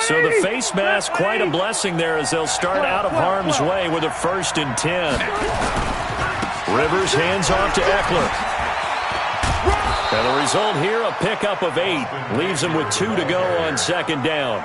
So the face mask, quite a blessing there as they'll start out of harm's way with a 1st and 10. Rivers hands off to Eckler. And the result here, a pickup of 8. Leaves him with 2 to go on 2nd down.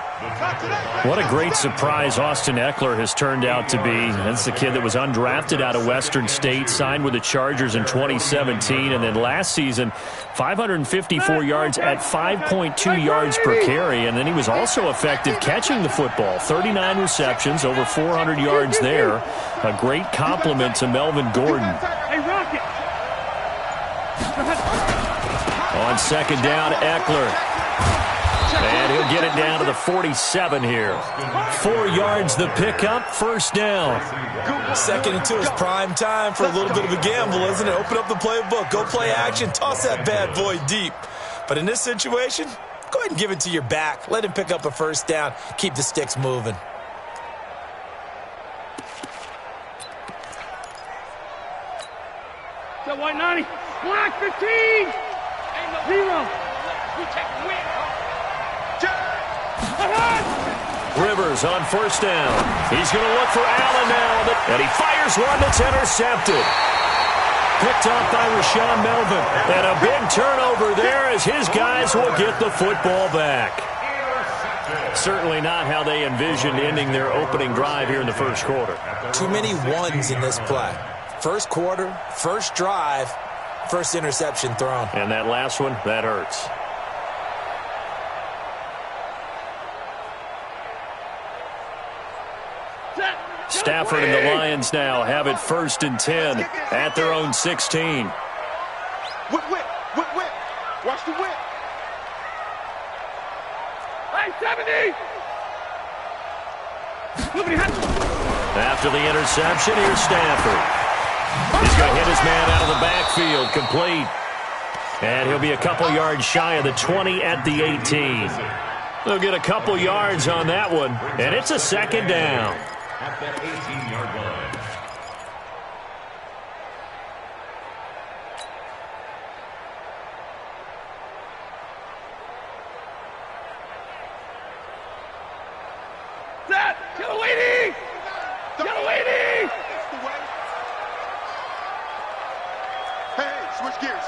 What a great surprise Austin Eckler has turned out to be. That's the kid that was undrafted out of Western State, signed with the Chargers in 2017, and then last season, 554 yards at 5.2 yards per carry, and then he was also effective catching the football. 39 receptions, over 400 yards there. A great compliment to Melvin Gordon. On 2nd down, Eckler. And he'll get it down to the 47 here. 4 yards the pickup, 1st down. 2nd and 2 is prime time for a little bit of a gamble, isn't it? Open up the playbook, go play action, toss that bad boy deep. But in this situation, go ahead and give it to your back. Let him pick up a 1st down. Keep the sticks moving. So white 90, black 15. 0. Rivers on 1st down. He's going to look for Allen now. And he fires one that's intercepted. Picked off by Rashaan Melvin. And a big turnover there as his guys will get the football back. Certainly not how they envisioned ending their opening drive here in the 1st quarter. Too many ones in this play. 1st quarter, 1st drive, 1st interception thrown. And that last one, that hurts. Stafford and the Lions now have it 1st and 10 at their own 16. Whip. Watch the whip. Hey, 70. After the interception, here's Stafford. He's going to hit his man out of the backfield, complete. And he'll be a couple yards shy of the 20 at the 18. They'll get a couple yards on that one, and it's a 2nd down. At that 18-yard line. Set! Yellow lady! Yellow lady! Hey, switch gears.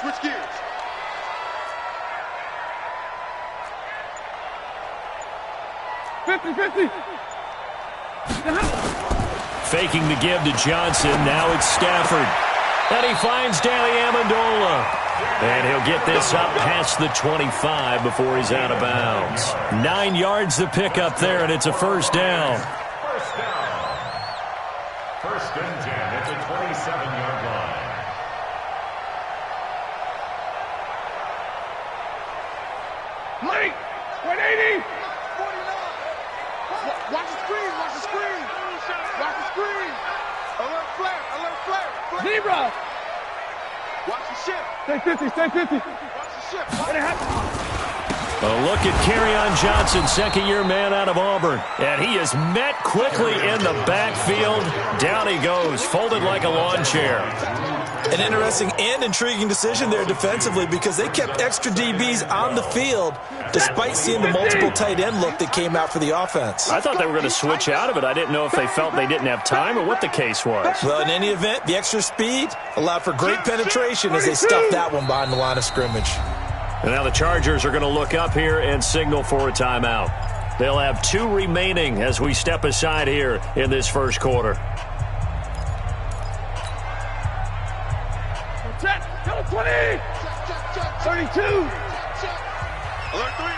50-50. Faking the give to Johnson. Now it's Stafford. And he finds Danny Amendola. And he'll get this up past the 25 before he's out of bounds. 9 yards the pickup there, and it's a 1st down. 1st and 10 at the 27-yard line. Late! 180! Watch the screen! Watch the screen! Alert flare! Zebra! Watch the ship! Stay 50! Watch the ship! A look at Kerryon Johnson, 2nd-year man out of Auburn. And he is met quickly in the backfield. Down he goes, folded like a lawn chair. An interesting and intriguing decision there defensively because they kept extra DBs on the field despite seeing the multiple tight end look that came out for the offense. I thought they were going to switch out of it. I didn't know if they felt they didn't have time or what the case was. Well, in any event, the extra speed allowed for great penetration as they stuffed that one behind the line of scrimmage. And now the Chargers are going to look up here and signal for a timeout. They'll have 2 remaining as we step aside here in this 1st quarter. Set! 20! 32! Alert 3!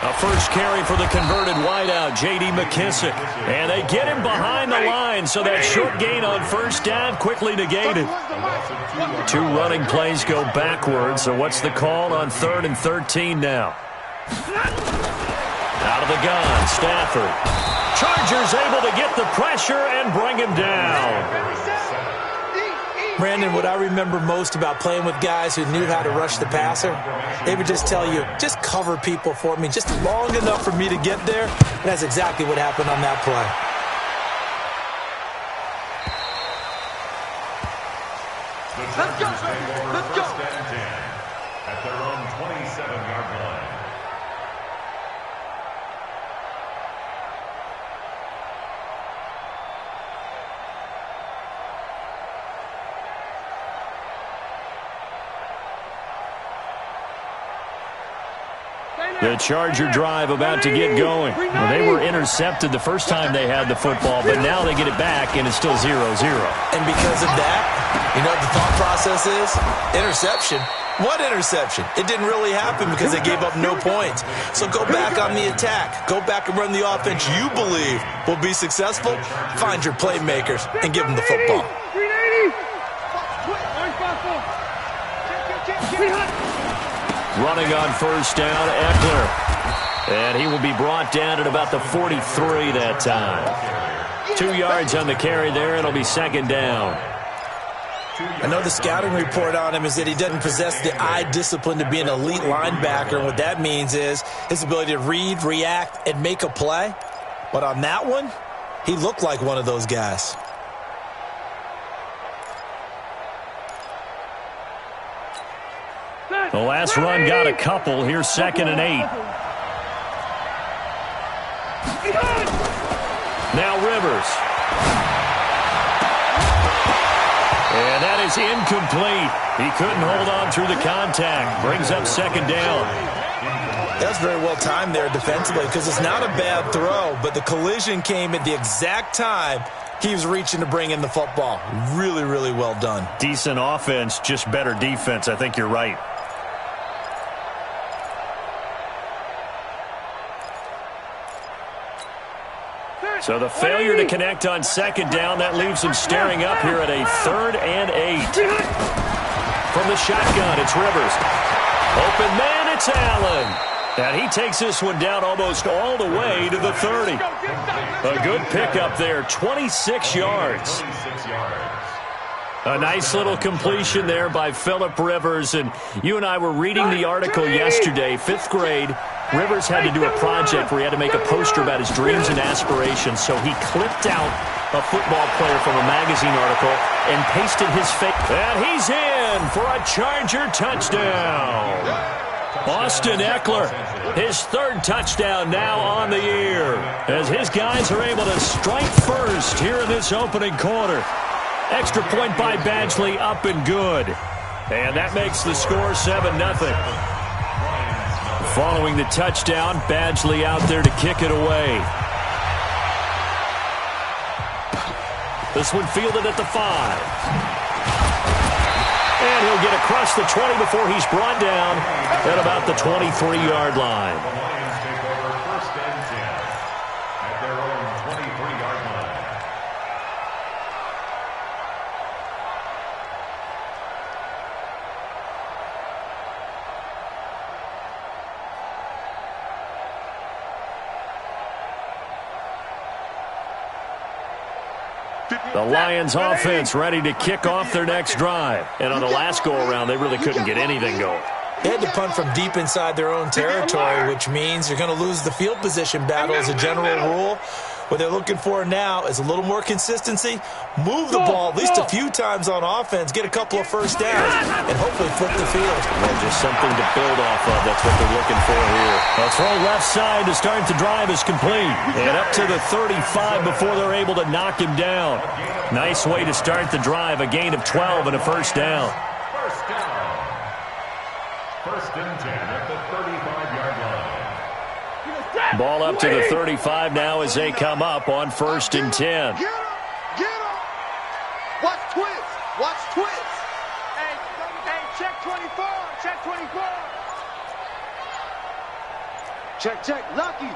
A first carry for the converted wideout, J.D. McKissick. And they get him behind the line, so that short gain on 1st down quickly negated. 2 running plays go backwards, so what's the call on 3rd and 13 now? Out of the gun, Stafford. Chargers able to get the pressure and bring him down. Brandon, what I remember most about playing with guys who knew how to rush the passer, they would just tell you, just cover people for me, just long enough for me to get there. And that's exactly what happened on that play. Let's go! Let's go! At their own 27-yard line. The Charger drive about to get going. Well, they were intercepted the first time they had the football, but now they get it back, and it's still 0-0. And because of that, you know what the thought process is? Interception. What interception? It didn't really happen because they gave up no points. So go back on the attack. Go back and run the offense you believe will be successful. Find your playmakers and give them the football. Running on first down, Eckler. And he will be brought down at about the 43 that time. 2 yards on the carry there. It'll be second down. I know the scouting report on him is that he doesn't possess the eye discipline to be an elite linebacker. And what that means is his ability to read, react, and make a play. But on that one, he looked like one of those guys. The last run got a couple. Here's 2nd and 8. Now Rivers. And that is incomplete. He couldn't hold on through the contact. Brings up 2nd down. That's very well timed there defensively because it's not a bad throw, but the collision came at the exact time he was reaching to bring in the football. Really, really well done. Decent offense, just better defense. I think you're right. So the failure to connect on 2nd down, that leaves him staring up here at a 3rd and 8. From the shotgun, it's Rivers. Open man, it's Allen. And he takes this one down almost all the way to the 30. A good pickup there, 26 yards. A nice little completion there by Phillip Rivers. And you and I were reading the article yesterday, 5th grade. Rivers had to do a project where he had to make a poster about his dreams and aspirations. So he clipped out a football player from a magazine article and pasted his face. And he's in for a Charger touchdown. Austin Eckler, his 3rd touchdown now on the year, as his guys are able to strike first here in this opening quarter. Extra point by Badgley, up and good. And that makes the score 7-0. Following the touchdown, Badgley out there to kick it away. This one fielded at the 5. And he'll get across the 20 before he's brought down at about the 23-yard line. The Lions offense ready to kick off their next drive. And on the last go-around, they really couldn't get anything going. They had to punt from deep inside their own territory, which means you're going to lose the field position battle as a general rule. What they're looking for now is a little more consistency, move the ball at least a few times on offense, get a couple of first downs, and hopefully flip the field. Well, just something to build off of. That's what they're looking for here. A throw left side to start the drive is complete. And up to the 35 before they're able to knock him down. Nice way to start the drive. A gain of 12 and a first down. First down. 1st and 10 at the 35-yard line. Ball up to the 35 now as they come up on 1st and 10. Get him! Watch twist! Watch twist! Hey, check 24! Check 24! Check. Lucky!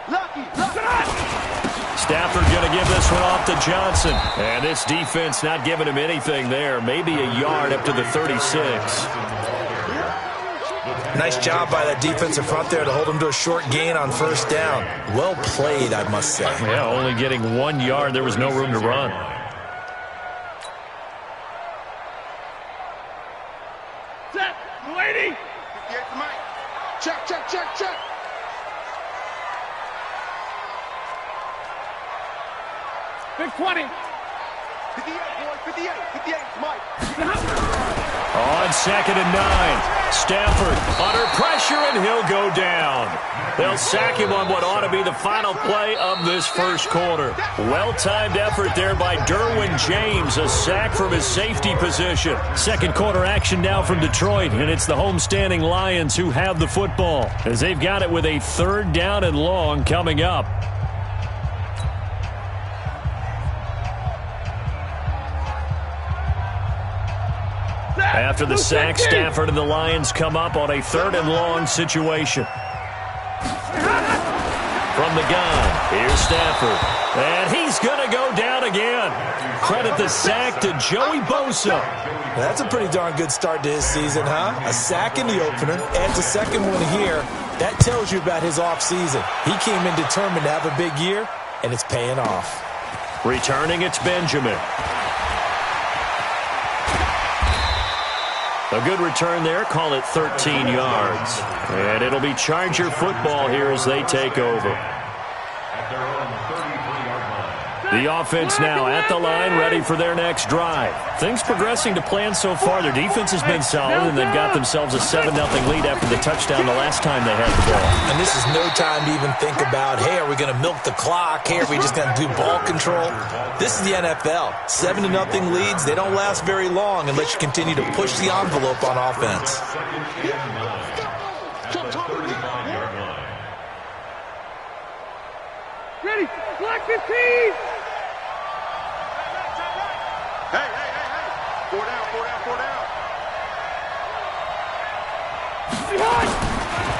Stafford going to give this one off to Johnson. And this defense not giving him anything there. Maybe a yard up to the 36. Nice job by that defensive front there to hold him to a short gain on first down. Well played, I must say. Yeah, only getting 1 yard. There was no room to run. Set! Lady! Get the mic. Check. Big 20. 58, boy. 58, Mike. On 2nd and 9, Stafford under pressure, and he'll go down. They'll sack him on what ought to be the final play of this first quarter. Well-timed effort there by Derwin James, a sack from his safety position. Second quarter action now from Detroit, and it's the homestanding Lions who have the football, as they've got it with a 3rd down and long coming up. After the sack, Stafford and the Lions come up on a 3rd and long situation. From the gun, here's Stafford. And he's going to go down again. Credit the sack to Joey Bosa. That's a pretty darn good start to his season, huh? A sack in the opener, adds a second one here. That tells you about his offseason. He came in determined to have a big year, and it's paying off. Returning, it's Benjamin. A good return there, call it 13 yards. And it'll be Charger football here as they take over. The offense now at the line, ready for their next drive. Things progressing to plan so far. Their defense has been solid, and they've got themselves a 7-0 lead after the touchdown the last time they had the ball. And this is no time to even think about, hey, are we going to milk the clock? Hey, are we just going to do ball control? This is the NFL. 7-0 leads, they don't last very long unless you continue to push the envelope on offense. Ready, black 15! Hey. 4 down.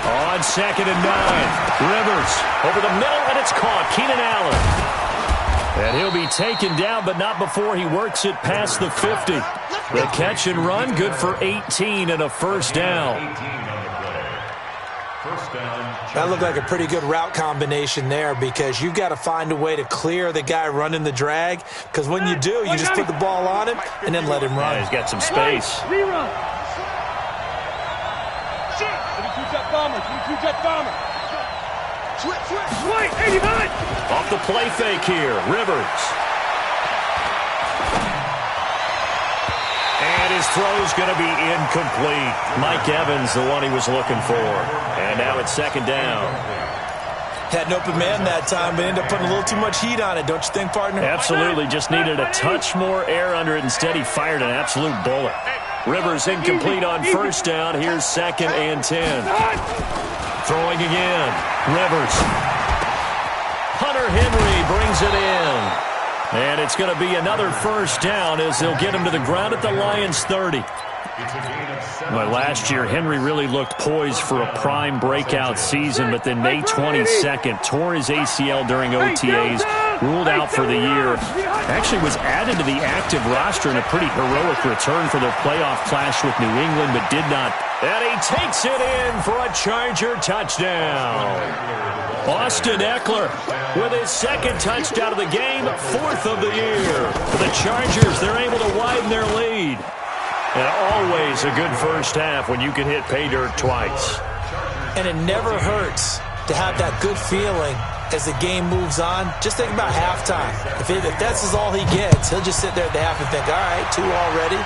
On 2nd and 9, Rivers over the middle, and it's caught. Keenan Allen. And he'll be taken down, but not before he works it past the 50. The catch and run, good for 18 and a 1st down. That looked like a pretty good route combination there, because you've got to find a way to clear the guy running the drag, because when you do, you just put the ball on him and then let him run. Yeah, he's got some space. Rerun. Two-jet bomber. Swing, 89. Off the play fake here, Rivers. And his throw's going to be incomplete. Mike Evans, the one he was looking for. And now it's 2nd down. Had an open man that time, but ended up putting a little too much heat on it, don't you think, partner? Absolutely. Just needed a touch more air under it. Instead, he fired an absolute bullet. Rivers incomplete on 1st down. Here's 2nd and 10. Throwing again. Rivers. Hunter Henry brings it in. And it's going to be another 1st down as they'll get him to the ground at the Lions' 30. Well, last year, Henry really looked poised for a prime breakout season, but then May 22nd, tore his ACL during OTAs, ruled out for the year. Actually was added to the active roster in a pretty heroic return for their playoff clash with New England, but did not. And he takes it in for a Charger touchdown. Austin Eckler with his 2nd touchdown of the game, 4th of the year. For the Chargers, they're able to widen their lead. And always a good first half when you can hit pay dirt twice. And it never hurts to have that good feeling as the game moves on. Just think about halftime. If that's all he gets, he'll just sit there at the half and think, all right, 2 already.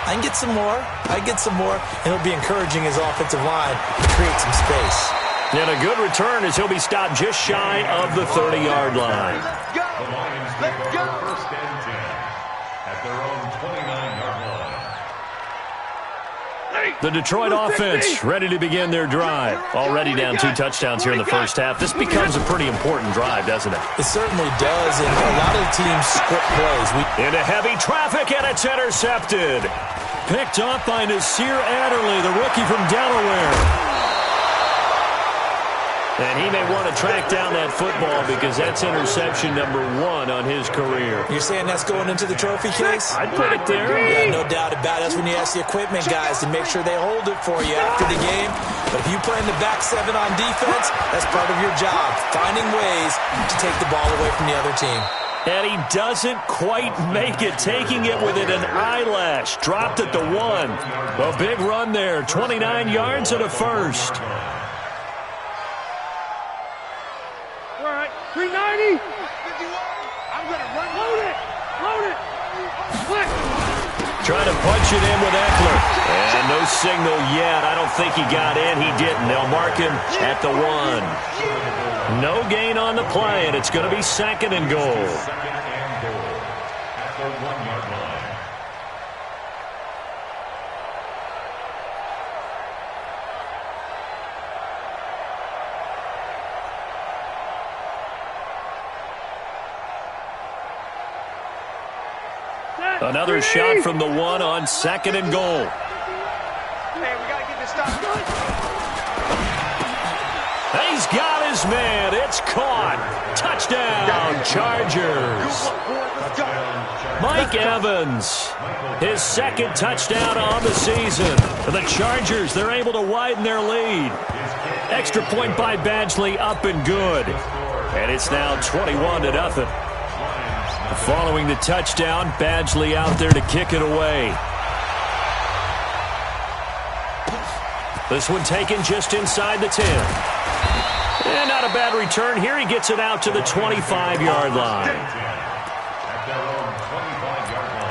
I can get some more. And he'll be encouraging his offensive line to create some space. And a good return as he'll be stopped just shy of the 30-yard line. Let's go. 1st and 10 at their own 29-yard line. The Detroit offense ready to begin their drive. Already down 2 touchdowns here in the first half. This becomes a pretty important drive, doesn't it? It certainly does, and a lot of the teams script plays. Into heavy traffic, and it's intercepted. Picked off by Nasir Adderley, the rookie from Delaware. And he may want to track down that football because that's interception number 1 on his career. You're saying that's going into the trophy case? I'd put it there. Yeah, no doubt about it. That's when you ask the equipment guys to make sure they hold it for you after the game. But if you play in the back 7 on defense, that's part of your job, finding ways to take the ball away from the other team. And he doesn't quite make it, taking it within an eyelash. Dropped at the 1. A big run there, 29 yards and a 1st. 390. 51. I'm going to run. Load it. Quick. Trying to punch it in with Eckler. And no signal yet. I don't think he got in. He didn't. They'll mark him at the 1. No gain on the play, and it's going to be 2nd and goal. 2nd and goal at the 1-yard line. Another shot from the 1 on 2nd and goal. Man, we gotta get this stop. He's got his man. It's caught. Touchdown, Chargers. Mike Evans, his 2nd touchdown on the season. For the Chargers, they're able to widen their lead. Extra point by Badgley, up and good. And it's now 21-0. Following the touchdown, Badgley out there to kick it away. This one taken just inside the 10. And not a bad return here. He gets it out to the 25-yard line. At their own 25-yard line.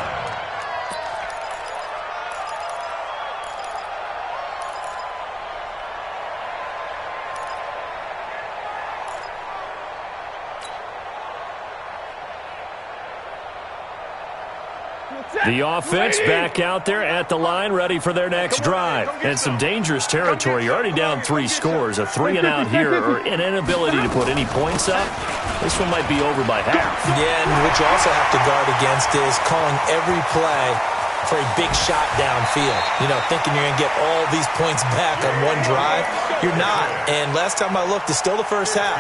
The offense back out there at the line, ready for their next drive. And some dangerous territory. You're already down 3 scores. A 3-and-out here, or an inability to put any points up. This one might be over by half. Yeah, and what you also have to guard against is calling every play for a big shot downfield. You know, thinking you're going to get all these points back on one drive. You're not. And last time I looked, it's still the first half.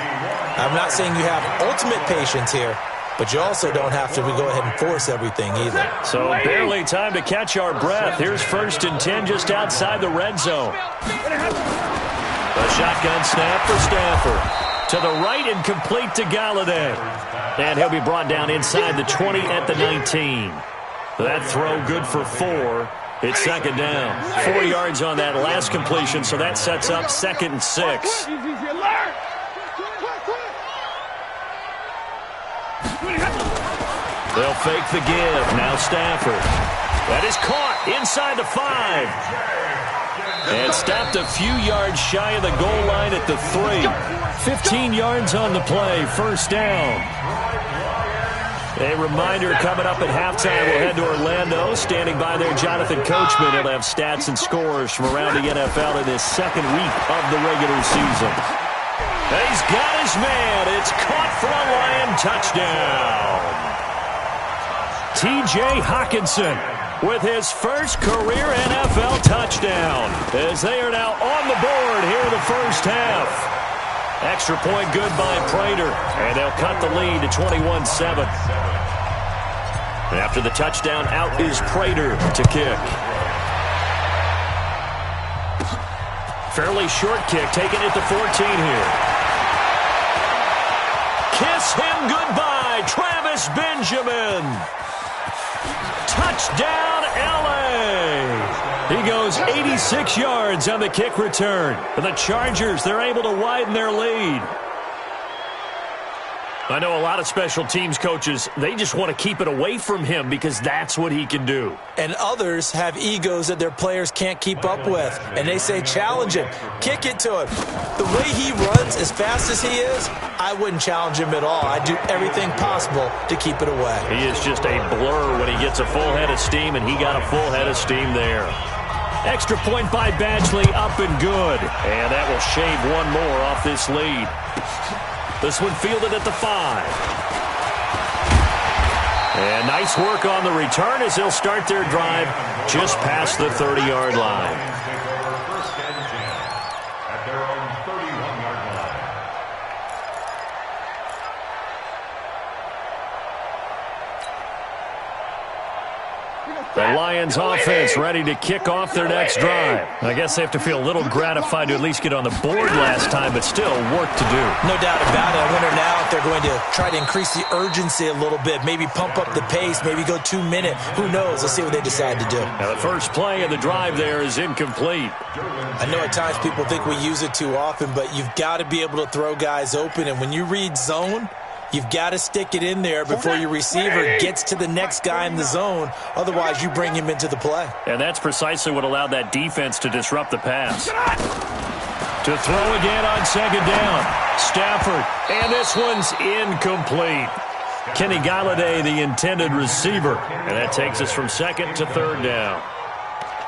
I'm not saying you have ultimate patience here, but you also don't have to go ahead and force everything either. So barely time to catch our breath. Here's 1st and 10 just outside the red zone. A shotgun snap for Stafford. To the right and complete to Galladay. And he'll be brought down inside the 20 at the 19. That throw good for 4. It's 2nd down. 4 yards on that last completion, so that sets up 2nd and 6. They'll fake the give. Now Stafford. That is caught inside the 5. And stopped a few yards shy of the goal line at the 3. 15 yards on the play. 1st down. A reminder coming up at halftime. We'll head to Orlando. Standing by there, Jonathan Coachman. He'll have stats and scores from around the NFL in his 2nd week of the regular season. He's got his man. It's caught for a Lion touchdown. T.J. Hockenson with his first career NFL touchdown as they are now on the board here in the 1st half. Extra point good by Prater, and they'll cut the lead to 21-7. After the touchdown, out is Prater to kick. Fairly short kick, taking it to 14 here. Kiss him goodbye, Travis Benjamin. Touchdown, L.A. He goes 86 yards on the kick return. For the Chargers, they're able to widen their lead. I know a lot of special teams coaches, they just want to keep it away from him because that's what he can do. And others have egos that their players can't keep up with. And they say, challenge him. Kick it to him. The way he runs as fast as he is, I wouldn't challenge him at all. I'd do everything possible to keep it away. He is just a blur when he gets a full head of steam, and he got a full head of steam there. Extra point by Badgley, up and good. And that will shave one more off this lead. This one fielded at the 5. And nice work on the return as they'll start their drive just past the 30-yard line. At their own 31-yard line. The Lions offense ready to kick off their next drive. I guess they have to feel a little gratified to at least get on the board last time, but still work to do. No doubt about it. I wonder now if they're going to try to increase the urgency a little bit, maybe pump up the pace, maybe go 2 minute. Who knows? Let's see what they decide to do. Now the first play of the drive there is incomplete. I know at times people think we use it too often, but you've got to be able to throw guys open, and when you read zone, You've got to stick it in there before your receiver gets to the next guy in the zone. Otherwise, you bring him into the play. And that's precisely what allowed that defense to disrupt the pass. To throw again on second down. Stafford. And this one's incomplete. Kenny Golladay, the intended receiver. And that takes us from second to third down.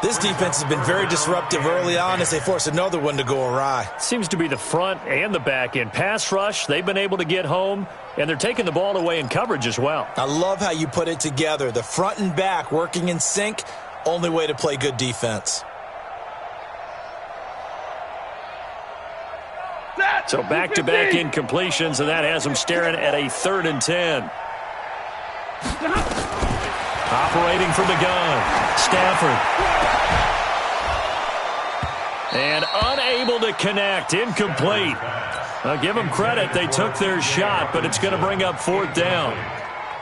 This defense has been very disruptive early on as they force another one to go awry. Seems to be the front and the back end. Pass rush, they've been able to get home, and they're taking the ball away in coverage as well. I love how you put it together. The front and back working in sync, only way to play good defense. So back-to-back incompletions, and that has them staring at a 3rd and 10. Operating from the gun, Stafford. And unable to connect, incomplete. I'll give them credit, they took their shot, but it's going to bring up 4th down.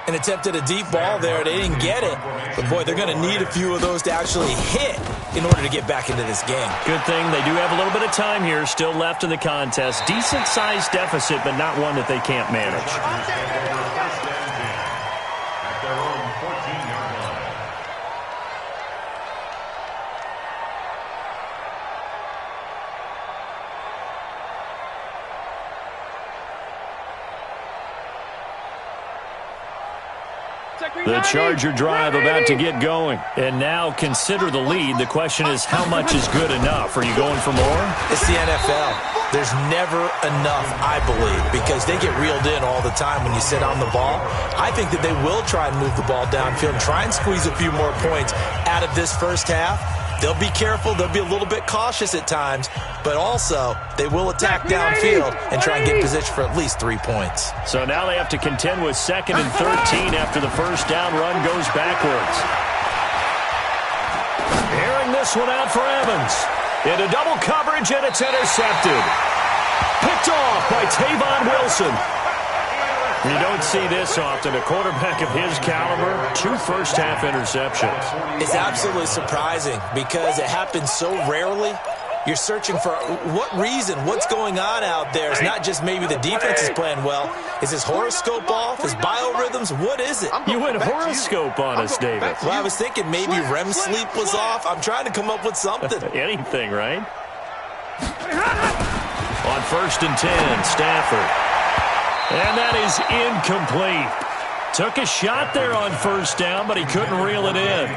And attempted a deep ball there, they didn't get it. But boy, they're going to need a few of those to actually hit in order to get back into this game. Good thing they do have a little bit of time here still left in the contest. Decent-sized deficit, but not one that they can't manage. The Charger drive about to get going. And now consider the lead. The question is, how much is good enough? Are you going for more? It's the NFL. There's never enough, I believe, because they get reeled in all the time when you sit on the ball. I think that they will try and move the ball downfield and try and squeeze a few more points out of this first half. They'll be careful. They'll be a little bit cautious at times, but also they will attack downfield and try and get position for at least 3 points. So now they have to contend with 2nd and 13 after the first down run goes backwards. Airing this one out for Evans. Into double coverage, and it's intercepted. Picked off by Tavon Wilson. You don't see this often. A quarterback of his caliber, 2 first-half interceptions. It's absolutely surprising because it happens so rarely. You're searching for what reason, what's going on out there. It's not just maybe the defense is playing well. Is his horoscope off? His biorhythms? What is it? You went horoscope on us, David. Well, I was thinking maybe REM sleep was off. I'm trying to come up with something. Anything, right? On 1st and 10, Stafford. And that is incomplete. Took a shot there on first down, but he couldn't reel it in.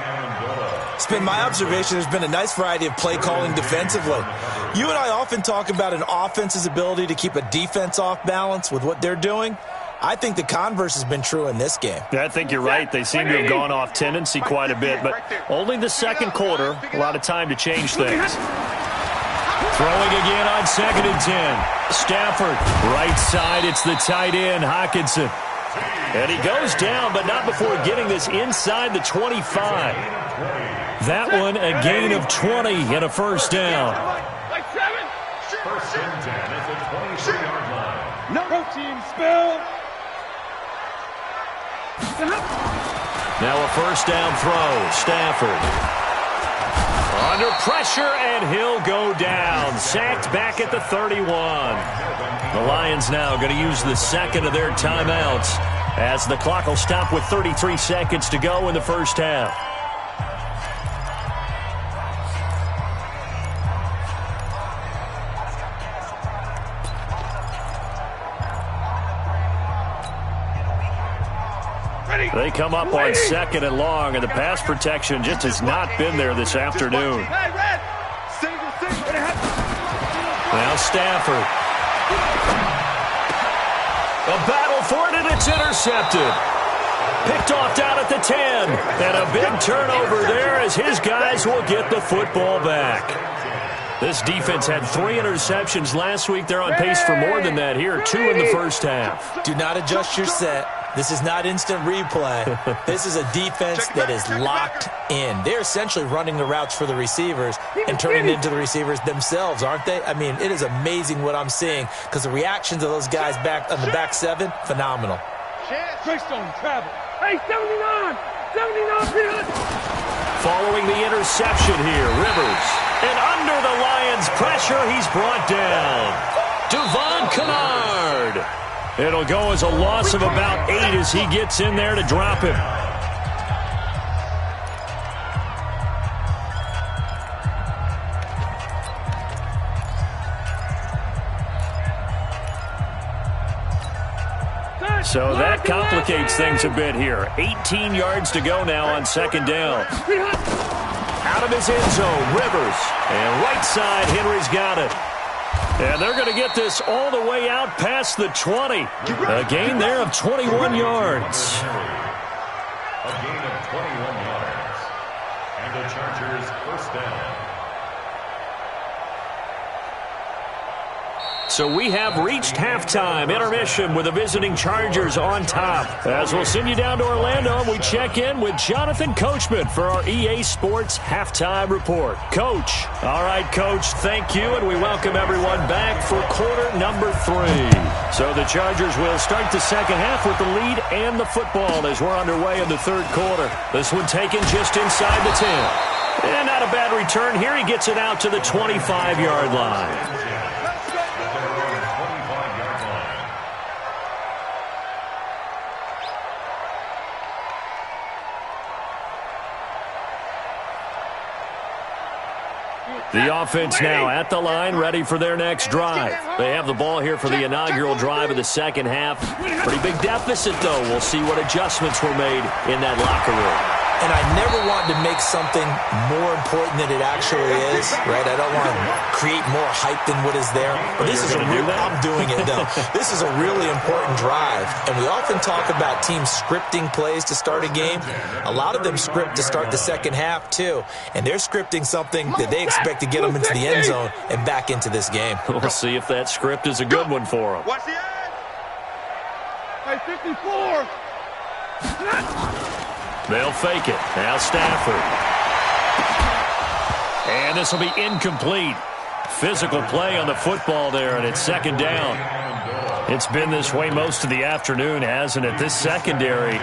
It's been my observation there's been a nice variety of play calling defensively. You and I often talk about an offense's ability to keep a defense off balance with what they're doing. I think the converse has been true in this game. I think you're right. They seem to have gone off tendency quite a bit, but only the second quarter, a lot of time to change things. Throwing again on 2nd and 10. Stafford, right side, it's the tight end, Hockenson. And he goes down, but not before getting this inside the 25. That one, a gain of 20 and a first down. First and 10 at the 23-yard line. No team spill. Now a first down throw, Stafford. Under pressure, and he'll go down. Sacked back at the 31. The Lions now going to use the second of their timeouts as the clock will stop with 33 seconds to go in the first half. They come up on 2nd and long, and the pass protection just has not been there this afternoon. Now Stafford. A battle for it, and it's intercepted. Picked off down at the 10. And a big turnover there as his guys will get the football back. This defense had 3 interceptions last week. They're on pace for more than that here, 2 in the first half. Do not adjust your set. This is not instant replay. This is a defense that is locked in. They're essentially running the routes for the receivers and turning it into the receivers themselves, aren't they? I mean, it is amazing what I'm seeing because the reactions of those guys back on the back 7, phenomenal. Greystone travel. Hey, 79! 79! Following the interception here, Rivers. And under the Lions' pressure, he's brought down. Devon Kennard. It'll go as a loss of about 8 as he gets in there to drop him. So that complicates things a bit here. 18 yards to go now on second down. Out of his end zone, Rivers. And right side, Henry's got it. And they're going to get this all the way out past the 20. A gain there of 21 yards. A gain of 21 yards. And the Chargers first down. So we have reached halftime intermission with the visiting Chargers on top. As we'll send you down to Orlando, we check in with Jonathan Coachman for our EA Sports Halftime Report. Coach. All right, Coach, thank you, and we welcome everyone back for quarter number 3. So the Chargers will start the second half with the lead and the football as we're underway in the third quarter. This one taken just inside the 10. And not a bad return here. He gets it out to the 25-yard line. The offense now at the line, ready for their next drive. They have the ball here for the inaugural drive of the second half. Pretty big deficit, though. We'll see what adjustments were made in that locker room. And I never want to make something more important than it actually is, right? I don't want to create more hype than what is there. But this is a real, I'm doing it, though. This is a really important drive. And we often talk about teams scripting plays to start a game. A lot of them script to start the second half, too. And they're scripting something that they expect to get them into the end zone and back into this game. We'll see if that script is a good one for them. Watch the end. Hey, 54. They'll fake it. Now Stafford. And this will be incomplete. Physical play on the football there, and it's second down. It's been this way most of the afternoon, hasn't it? This secondary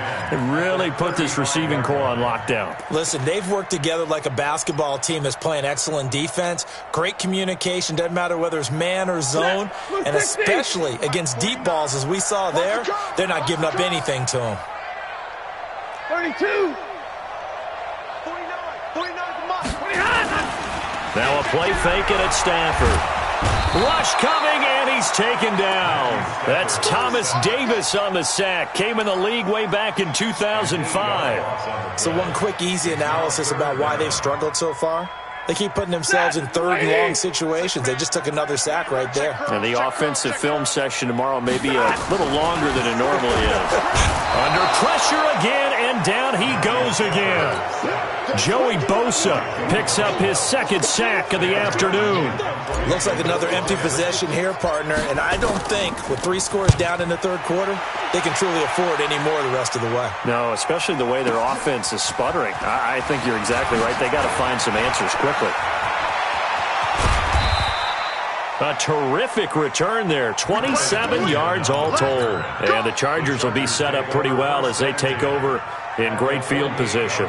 really put this receiving core on lockdown. Listen, they've worked together like a basketball team that's playing excellent defense. Great communication. Doesn't matter whether it's man or zone. And especially against deep balls, as we saw there, they're not giving up anything to them. 32. 49. 49 from us. 29. Now a play fake it at Stafford. Rush coming, and he's taken down. That's Thomas Davis on the sack. Came in the league way back in 2005. So one quick, easy analysis about why they've struggled so far. They keep putting themselves in third and long situations. They just took another sack right there. And the offensive film session tomorrow may be a little longer than it normally is. Under pressure again, and down he goes again. Joey Bosa picks up his second sack of the afternoon. Looks like another empty possession here, partner. And I don't think, with 3 scores down in the third quarter, they can truly afford any more the rest of the way. No, especially the way their offense is sputtering. I think you're exactly right. They got to find some answers quickly. A terrific return there. 27 yards all told. And the Chargers will be set up pretty well as they take over in great field position.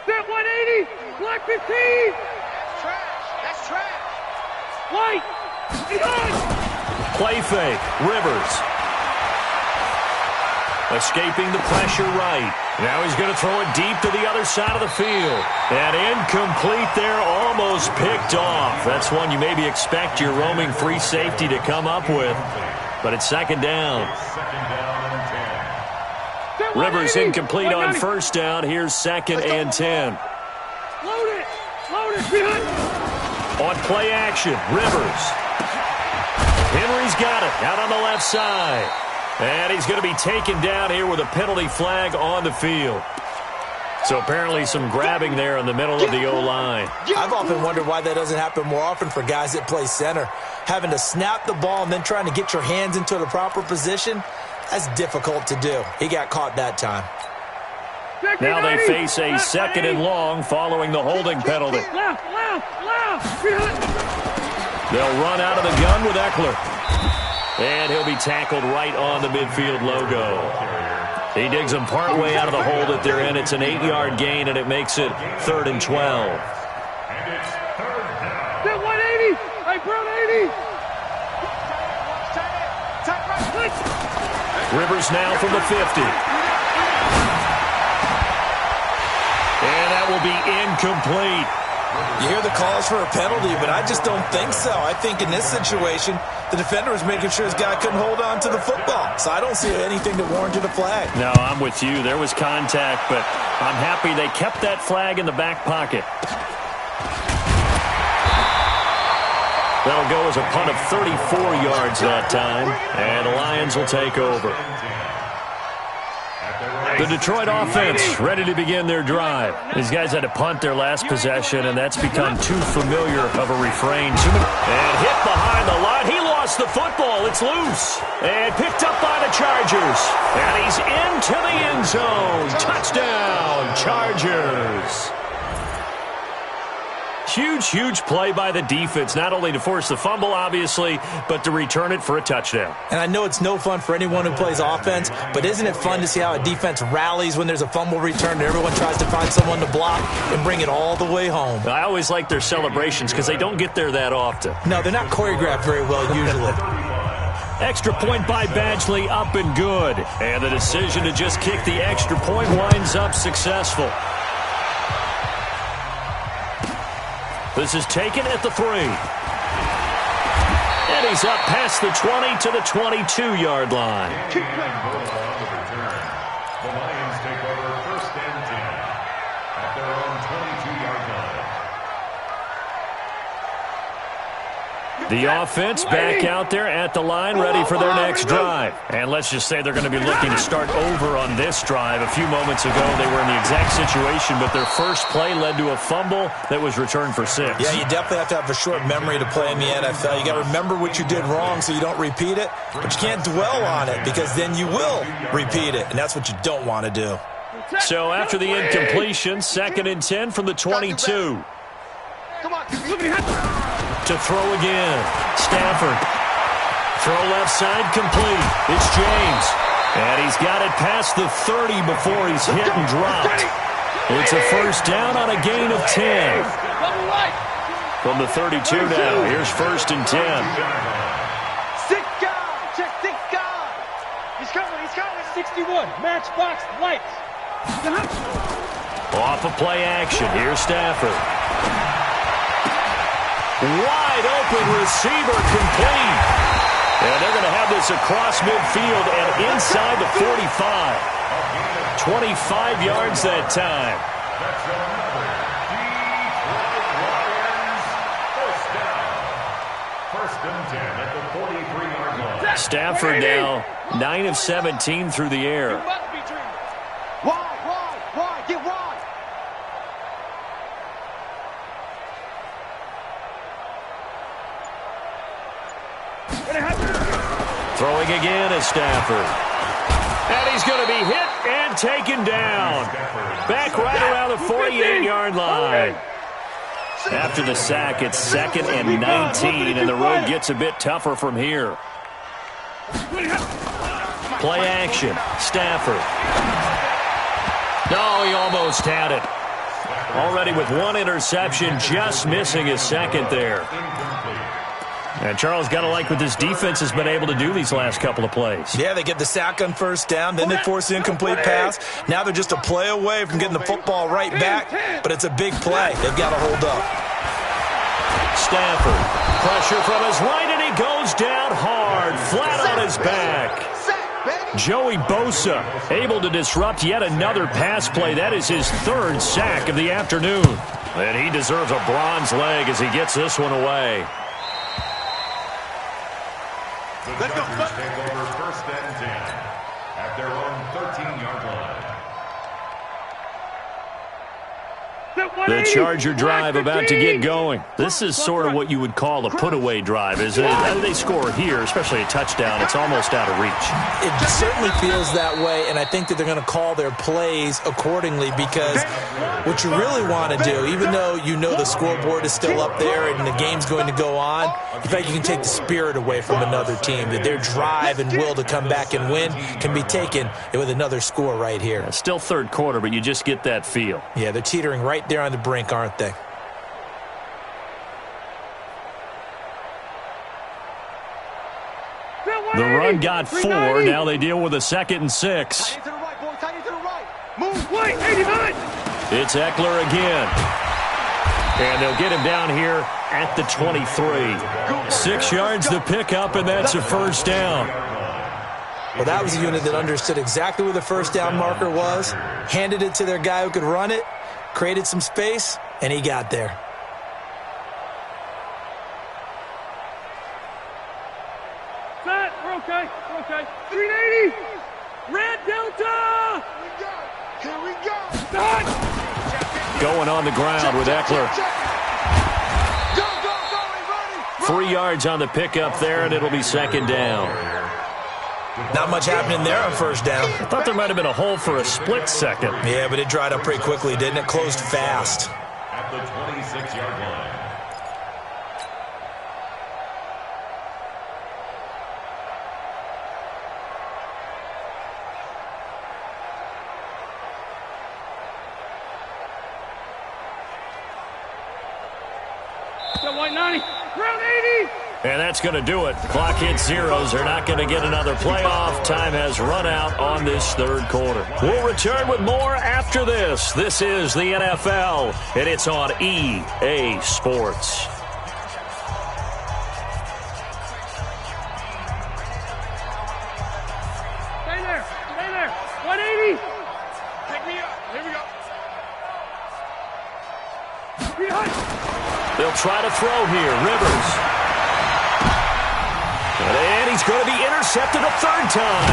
Set 180. Black 15. Trash. That's trash. White. Play fake. Rivers. Escaping the pressure right. Now he's going to throw it deep to the other side of the field. And incomplete there, almost picked off. That's one you maybe expect your roaming free safety to come up with. But it's second down. Rivers incomplete on first down. Here's second and 10. Load it. Load it. Behind. On play action, Rivers. Henry's got it out on the left side. And he's going to be taken down here with a penalty flag on the field. So apparently some grabbing there in the middle of the O-line. I've often wondered why that doesn't happen more often for guys that play center. Having to snap the ball and then trying to get your hands into the proper position, that's difficult to do. He got caught that time. Now they face a second and long following the holding penalty. Left. They'll run out of the gun with Eckler. And he'll be tackled right on the midfield logo. He digs them partway out of the hole that they're in. It's an 8-yard gain, and it makes it 3rd and 12. And it's 3rd down. That 180. Hey, Brown 80. Rivers now from the 50. And that will be incomplete. You hear the calls for a penalty, but I just don't think so. I think in this situation, the defender was making sure his guy couldn't hold on to the football. So I don't see anything that warranted a flag. No, I'm with you. There was contact, but I'm happy they kept that flag in the back pocket. That'll go as a punt of 34 yards that time, and the Lions will take over. The Detroit offense ready to begin their drive. These guys had to punt their last possession, and that's become too familiar of a refrain. And hit behind the line. He lost the football. It's loose. And picked up by the Chargers. And he's into the end zone. Touchdown, Chargers. Huge, huge play by the defense, not only to force the fumble, obviously, but to return it for a touchdown. And I know it's no fun for anyone who plays offense, but isn't it fun to see how a defense rallies when there's a fumble return and everyone tries to find someone to block and bring it all the way home? I always like their celebrations because they don't get there that often. No, they're not choreographed very well usually. Extra point by Badgley, up and good. And the decision to just kick the extra point winds up successful. This is taken at the 3. And he's up past the 20 to the 22-yard line. The Lions take over 1st and 10 at their own 22-yard line. The offense back out there at the line, ready for their next drive. And let's just say they're going to be looking to start over on this drive. A few moments ago, they were in the exact situation, but their first play led to a fumble that was returned for 6. Yeah, you definitely have to have a short memory to play in the NFL. You got to remember what you did wrong so you don't repeat it, but you can't dwell on it because then you will repeat it, and that's what you don't want to do. So after the incompletion, 2nd and 10 from the 22. Come on. To throw again. Stafford. Throw left side complete. It's James. And he's got it past the 30 before he's hit and dropped. It's a first down on a gain of 10. From the 32 now. Here's 1st and 10. Six guys. Check 6 guys. He's coming. 61. Matchbox lights. Off of play action. Here's Stafford. Wide open receiver complete. And they're going to have this across midfield and inside the 45. 25 yards that time. That's another Detroit Lions first down. 1st and 10 at the 43-yard line. Stafford now 9 of 17 through the air. Wide. Get wide. Throwing again is Stafford. And he's going to be hit and taken down. Back right around the 48-yard line. After the sack, it's 2nd and 19, and the road gets a bit tougher from here. Play action. Stafford. No, he almost had it. Already with 1 interception, just missing his 2nd there. And Charles, got to like what this defense has been able to do these last couple of plays. Yeah, they get the sack on 1st down, then they force the incomplete pass. Now they're just a play away from getting the football right back, but it's a big play. They've got to hold up. Stafford, pressure from his right, and he goes down hard, flat on his back. Joey Bosa able to disrupt yet another pass play. That is his 3rd sack of the afternoon. And he deserves a bronze leg as he gets this one away. The Chargers take over 1st and 10 at their own 13-yard line. The Charger drive about to get going. This is sort of what you would call a put-away drive, isn't it? They score here, especially a touchdown. It's almost out of reach. It certainly feels that way, and I think that they're going to call their plays accordingly because what you really want to do, even though you know the scoreboard is still up there and the game's going to go on, in fact, you can take the spirit away from another team, that their drive and will to come back and win can be taken with another score right here. It's still third quarter, but you just get that feel. Yeah, they're teetering right there on the brink, aren't they? The run got 4. Now they deal with a 2nd and 6. Move, wait, 89. It's Eckler again. And they'll get him down here at the 23. 6 yards to pick up, and that's a first down. Well, that was a unit that understood exactly where the first down marker was, handed it to their guy who could run it, created some space, and he got there. Set, we're okay, we're okay. 380. Red Delta. Here we go. Done. Going on the ground with Eckler. Go, everybody. 3 yards on the pickup there, and it'll be 2nd down. Not much happening there on first down. I thought there might have been a hole for a split second. Yeah, but it dried up pretty quickly, didn't it? Closed fast. At the 26-yard line. White 90. Round 80. And that's going to do it. Clock hits zeros. They're not going to get another playoff. Time has run out on this third quarter. We'll return with more after this. This is the NFL, and it's on EA Sports. Stay there. 180. Pick me up. Here we go. Behind. They'll try to throw here. Rivers. And he's going to be intercepted a third time.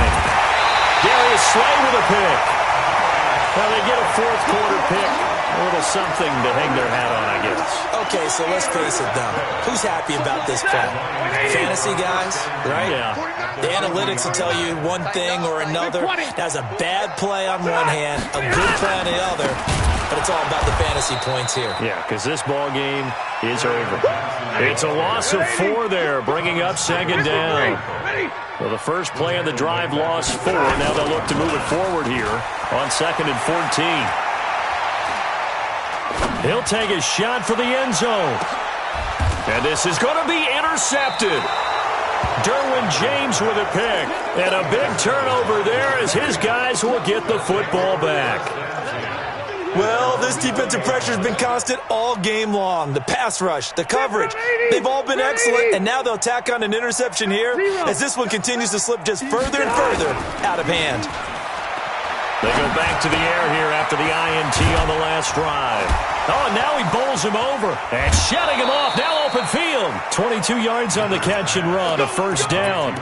Darius Slay with a pick. Well, they get a fourth quarter pick. A little something to hang their hat on, I guess. Okay, so let's face it, though. Who's happy about this play? Fantasy guys, right? Yeah. The analytics will tell you one thing or another. That's a bad play on one hand, a good play on the other. But it's all about the fantasy points here. Yeah, because this ball game is over. It's a loss of 4 there, bringing up 2nd down. Well, the first play of the drive lost 4. Now they'll look to move it forward here on 2nd and 14. He'll take a shot for the end zone. And this is going to be intercepted. Derwin James with a pick. And a big turnover there as his guys will get the football back. Well, this defensive pressure has been constant all game long. The pass rush, the coverage, they've all been excellent, and now they'll tack on an interception here as this one continues to slip just further and further out of hand. They go back to the air here after the INT on the last drive. Oh, and now he bowls him over and shutting him off. Now open field. 22 yards on the catch and run, a first down.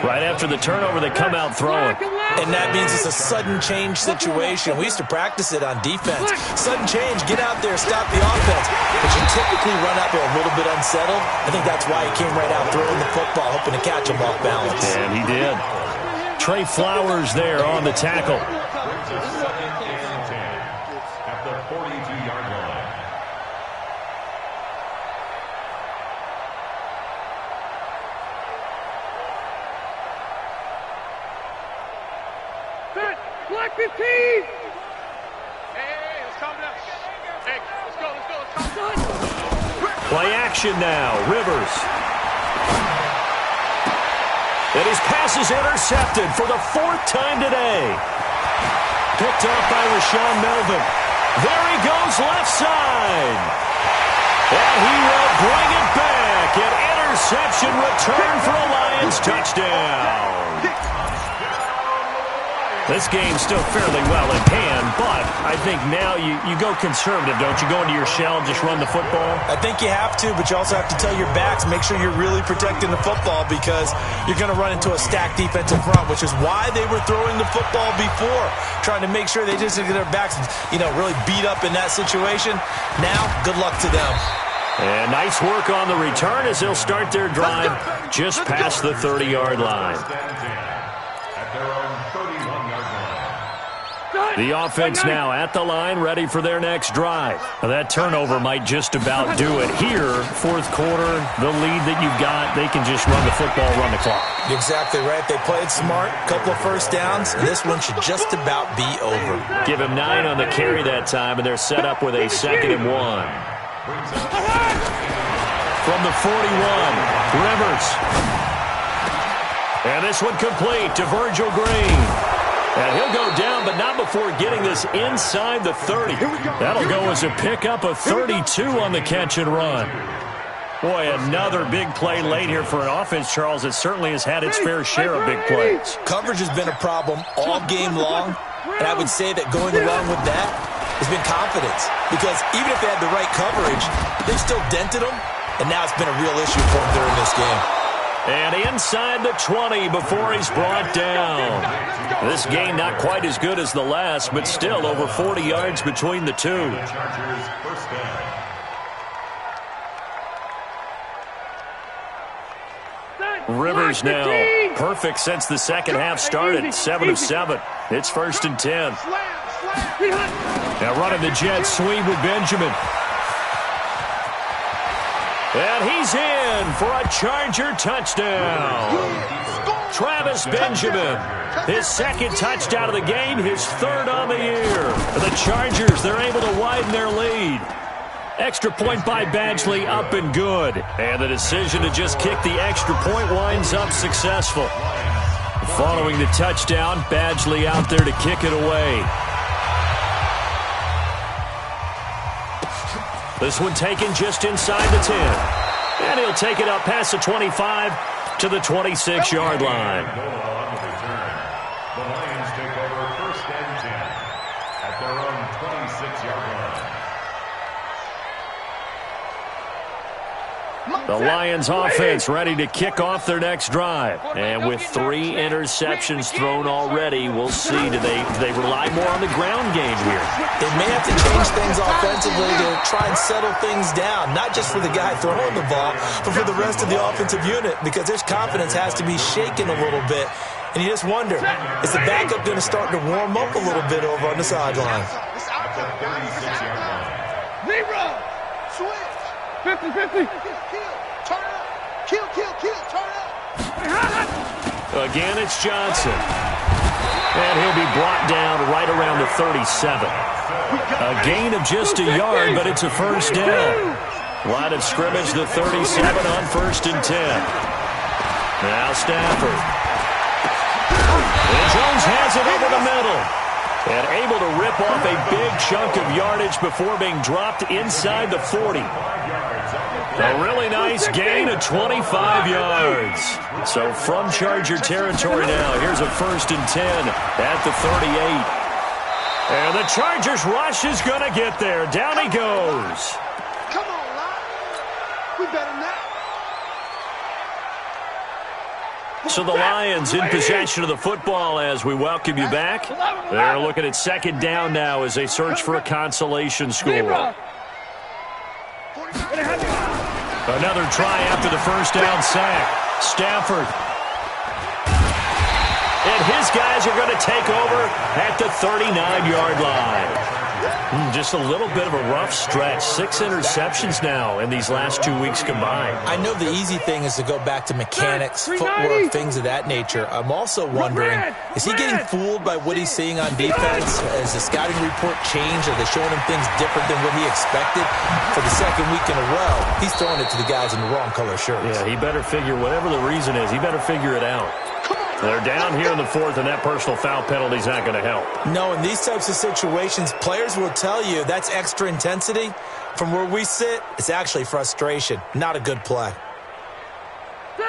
Right after the turnover, they come out throwing. And that means it's a sudden change situation. We used to practice it on defense. Sudden change, get out there, stop the offense. But you typically run out there a little bit unsettled. I think that's why he came right out throwing the football, hoping to catch him off balance. And he did. Trey Flowers there on the tackle. At the 42-yard line. Black 15! Hey, let's calm down. Hey, let's go. Play action now. Rivers. And his pass is intercepted for the 4th time today. Picked up by Rashaan Melvin. There he goes left side. And he will bring it back. An interception return for a Lions touchdown. This game's still fairly well in hand, but I think now you go conservative, don't you? Go into your shell and just run the football? I think you have to, but you also have to tell your backs, make sure you're really protecting the football because you're going to run into a stacked defensive front, which is why they were throwing the football before, trying to make sure they just get their backs, really beat up in that situation. Now, good luck to them. And nice work on the return as they'll start their drive just past the 30-yard line. The offense now at the line, ready for their next drive. Now that turnover might just about do it. Here, fourth quarter, the lead that you've got, they can just run the football, run the clock. Exactly right. They played smart, couple of first downs, and this one should just about be over. Give him 9 on the carry that time, and they're set up with a 2nd and 1. From the 41, Rivers. And this one complete to Virgil Green. And he'll go down, but not before getting this inside the 30. That'll go as a pickup of 32 on the catch and run. Boy, another big play late here for an offense, Charles, that certainly has had its fair share of big plays. Coverage has been a problem all game long, and I would say that going along with that has been confidence. Because even if they had the right coverage, they still dented them, and now it's been a real issue for them during this game. And inside the 20 before he's brought down. This game not quite as good as the last, but still over 40 yards between the two. Rivers now perfect since the second half started. 7 of 7. It's 1st and 10. Now running the jet sweep with Benjamin. And he's in for a Charger touchdown. Travis Benjamin, his 2nd touchdown of the game, his 3rd on the year. The Chargers, they're able to widen their lead. Extra point by Badgley, up and good. And the decision to just kick the extra point winds up successful. Following the touchdown, Badgley out there to kick it away. This one taken just inside the 10. And he'll take it up past the 25 to the 26-yard line. The Lions take over 1st and 10 at their own 26-yard line. The Lions offense ready to kick off their next drive. And with 3 interceptions thrown already, we'll see. Do they rely more on the ground game here? They may have to change things offensively to try and settle things down, not just for the guy throwing the ball, but for the rest of the offensive unit, because their confidence has to be shaken a little bit. And you just wonder, is the backup going to start to warm up a little bit over on the sideline? Zero. Switch. 50-50. Turn up. Kill, turn up. Again, it's Johnson. And he'll be brought down right around the 37. A gain of just a yard, but it's a 1st down. Line of scrimmage, the 37 on 1st and 10. Now Stafford. And Jones has it over the middle. And able to rip off a big chunk of yardage before being dropped inside the 40. A really nice gain of 25 yards. So from Charger territory now, here's a 1st and 10 at the 38. And the Chargers rush is going to get there. Down he goes. Come on, Lions. We better not. So the Lions in possession of the football as we welcome you back. They're looking at 2nd down now as they search for a consolation score. Another try after the 1st down sack. Stafford. And his guys are going to take over at the 39-yard line. Just a little bit of a rough stretch. 6 interceptions now in these last 2 weeks combined. I know the easy thing is to go back to mechanics, footwork, things of that nature. I'm also wondering, is he getting fooled by what he's seeing on defense? Has the scouting report changed? Are they showing him things different than what he expected? For the 2nd week in a row, he's throwing it to the guys in the wrong color shirts. Yeah, he better figure, whatever the reason is, he better figure it out. They're down here in the 4th, and that personal foul penalty is not going to help. No, in these types of situations, players will tell you that's extra intensity. From where we sit, it's actually frustration, not a good play.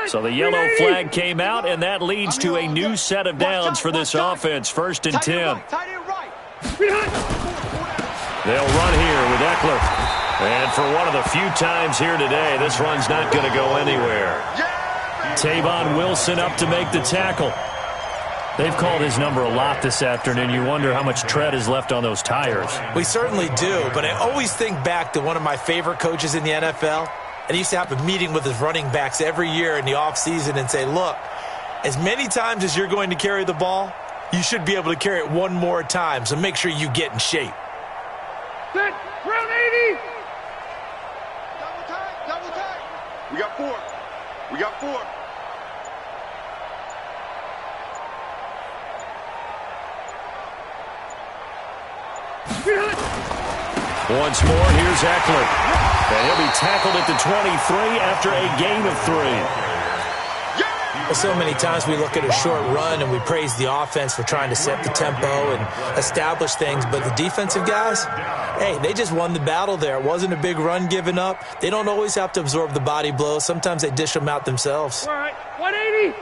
So the yellow flag came out, and that leads to a new set of downs for this offense. 1st and 10. They'll run here with Eckler. And for one of the few times here today, this run's not going to go anywhere. Tavon Wilson up to make the tackle. They've called his number a lot this afternoon. You wonder how much tread is left on those tires. We certainly do, but I always think back to one of my favorite coaches in the NFL. And he used to have a meeting with his running backs every year in the offseason and say, look, as many times as you're going to carry the ball, you should be able to carry it one more time, so make sure you get in shape. Set, round 80. Double tight. We got 4. We got 4. Once more, here's Eckler. And he'll be tackled at the 23 after a gain of 3. Well, so many times we look at a short run and we praise the offense for trying to set the tempo and establish things, but the defensive guys, hey, they just won the battle there. It wasn't a big run given up. They don't always have to absorb the body blows. Sometimes they dish them out themselves. All right, 180.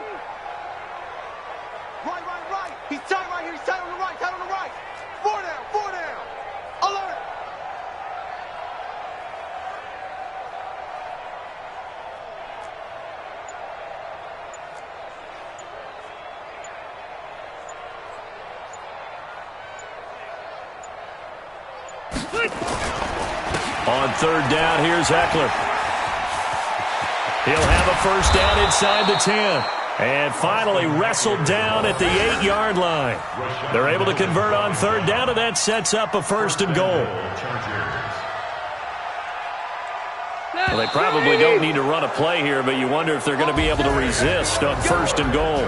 Right. He's tight right here. He's tight on the right. 4 down. Alert. On 3rd down, here's Eckler. He'll have a 1st down inside the 10. And finally wrestled down at the 8-yard line. They're able to convert on 3rd down, and that sets up a 1st and goal. Well, they probably don't need to run a play here, but you wonder if they're going to be able to resist on 1st and goal.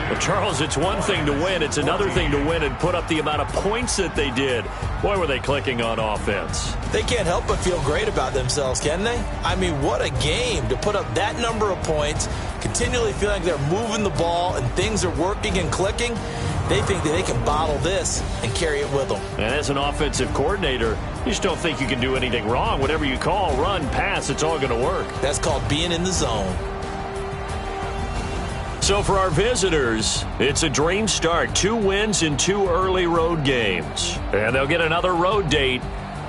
Well, Charles, it's one thing to win. It's another thing to win and put up the amount of points that they did. Boy, were they clicking on offense. They can't help but feel great about themselves, can they? I mean, what a game to put up that number of points, continually feel like they're moving the ball and things are working and clicking. They think that they can bottle this and carry it with them. And as an offensive coordinator, you just don't think you can do anything wrong. Whatever you call, run, pass, it's all going to work. That's called being in the zone. So for our visitors, it's a dream start. 2 wins in 2 early road games. And they'll get another road date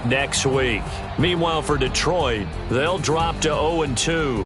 next week. Meanwhile, for Detroit, they'll drop to 0-2.